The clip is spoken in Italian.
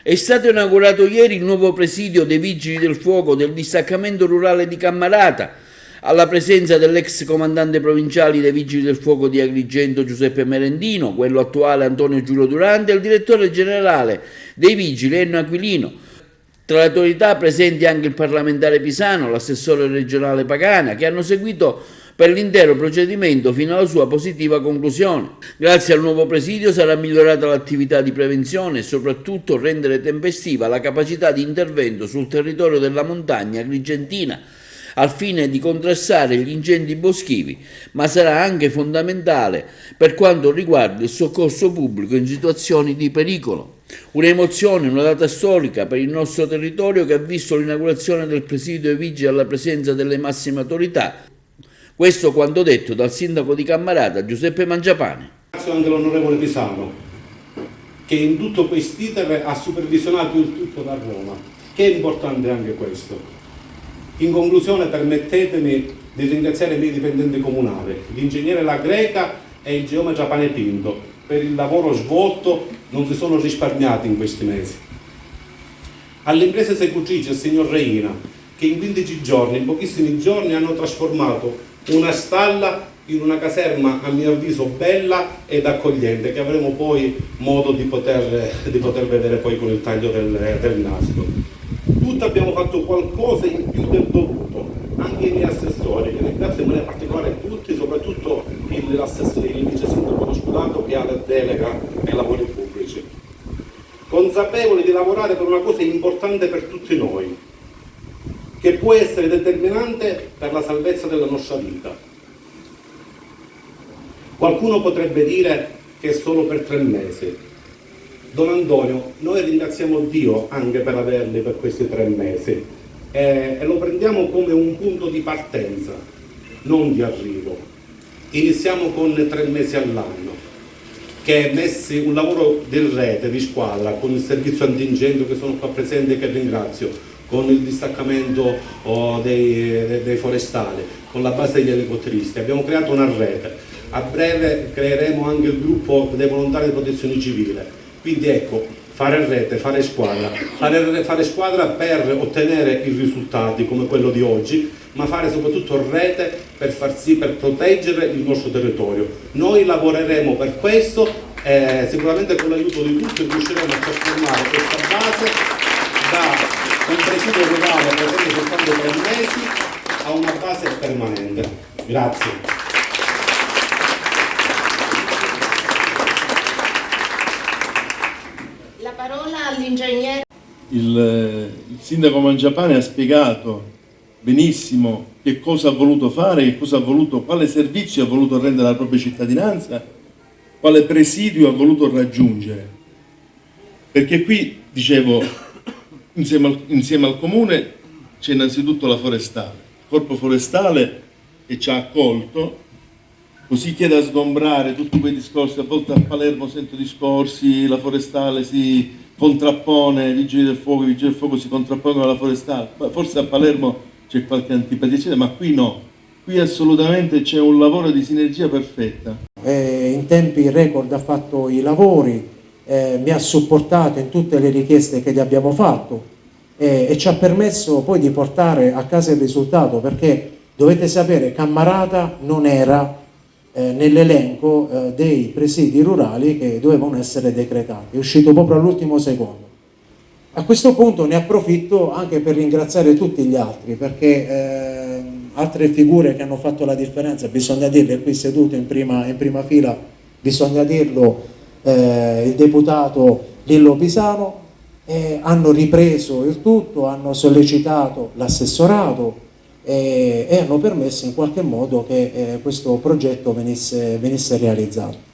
È stato inaugurato ieri il nuovo presidio dei Vigili del Fuoco del distaccamento rurale di Cammarata, alla presenza dell'ex comandante provinciale dei Vigili del Fuoco di Agrigento Giuseppe Merendino, quello attuale Antonio Giulio Durante e il direttore generale dei Vigili Enno Aquilino. Tra le autorità presenti anche il parlamentare pisano, l'assessore regionale Pagana, che hanno seguito per l'intero procedimento fino alla sua positiva conclusione. Grazie al nuovo presidio sarà migliorata l'attività di prevenzione e soprattutto rendere tempestiva la capacità di intervento sul territorio della montagna agrigentina al fine di contrastare gli incendi boschivi, ma sarà anche fondamentale per quanto riguarda il soccorso pubblico in situazioni di pericolo. Un'emozione, una data storica per il nostro territorio che ha visto l'inaugurazione del presidio dei vigili alla presenza delle massime autorità. Questo quanto detto dal sindaco di Cammarata Giuseppe Mangiapane. Ringrazio anche l'onorevole Pisano che in tutto quest'iter ha supervisionato il tutto da Roma, che è importante anche questo. In conclusione permettetemi di ringraziare i miei dipendenti comunali, l'ingegnere La Greca e il geometra Pane Pinto per il lavoro svolto, non si sono risparmiati in questi mesi. All'impresa esecutrice, il signor Reina, che in 15 giorni, in pochissimi giorni, hanno trasformato una stalla in una caserma a mio avviso bella ed accogliente, che avremo poi modo di poter vedere poi con il taglio del nastro. Tutti abbiamo fatto qualcosa in più del dovuto, anche i miei assessori, che ringrazio in maniera particolare tutti, soprattutto il vice sindaco Scudato che ha la delega ai lavori pubblici, consapevoli di lavorare per una cosa importante per tutti noi, che può essere determinante per la salvezza della nostra vita. Qualcuno potrebbe dire che è solo per 3 mesi. Don Antonio, noi ringraziamo Dio anche per averli per questi 3 mesi e lo prendiamo come un punto di partenza, non di arrivo. Iniziamo con 3 mesi all'anno, che messi un lavoro di rete, di squadra, con il servizio antincendio che sono qua presente e che ringrazio, con il distaccamento dei forestali, con la base degli elicotteristi. Abbiamo creato una rete. A breve creeremo anche il gruppo dei volontari di protezione civile. Quindi ecco, fare rete, fare squadra per ottenere i risultati come quello di oggi, ma fare soprattutto rete per proteggere il nostro territorio. Noi lavoreremo per questo e sicuramente con l'aiuto di tutti riusciremo a trasformare questa base da un presidio rurale presente soltanto 3 mesi a una base permanente. Grazie. La parola all'ingegnere. Il sindaco Mangiapane ha spiegato benissimo che cosa ha voluto fare, quale servizio ha voluto rendere alla propria cittadinanza, quale presidio ha voluto raggiungere. Perché qui, dicevo, insieme al comune c'è innanzitutto la forestale, il corpo forestale che ci ha accolto, così chiede a sgombrare tutti quei discorsi. A volte a Palermo sento discorsi, la forestale si contrappone, i vigili del fuoco si contrappongono alla forestale. Forse a Palermo c'è qualche antipatia, ma qui no, qui assolutamente c'è un lavoro di sinergia perfetta. In tempi record ha fatto i lavori, mi ha supportato in tutte le richieste che gli abbiamo fatto e ci ha permesso poi di portare a casa il risultato, perché dovete sapere Cammarata non era nell'elenco dei presidi rurali che dovevano essere decretati, è uscito proprio all'ultimo secondo. A questo punto ne approfitto anche per ringraziare tutti gli altri, perché altre figure che hanno fatto la differenza, bisogna dirle, qui seduto in prima fila, bisogna dirlo, il deputato Lillo Pisano, hanno ripreso il tutto, hanno sollecitato l'assessorato e hanno permesso in qualche modo che questo progetto venisse realizzato.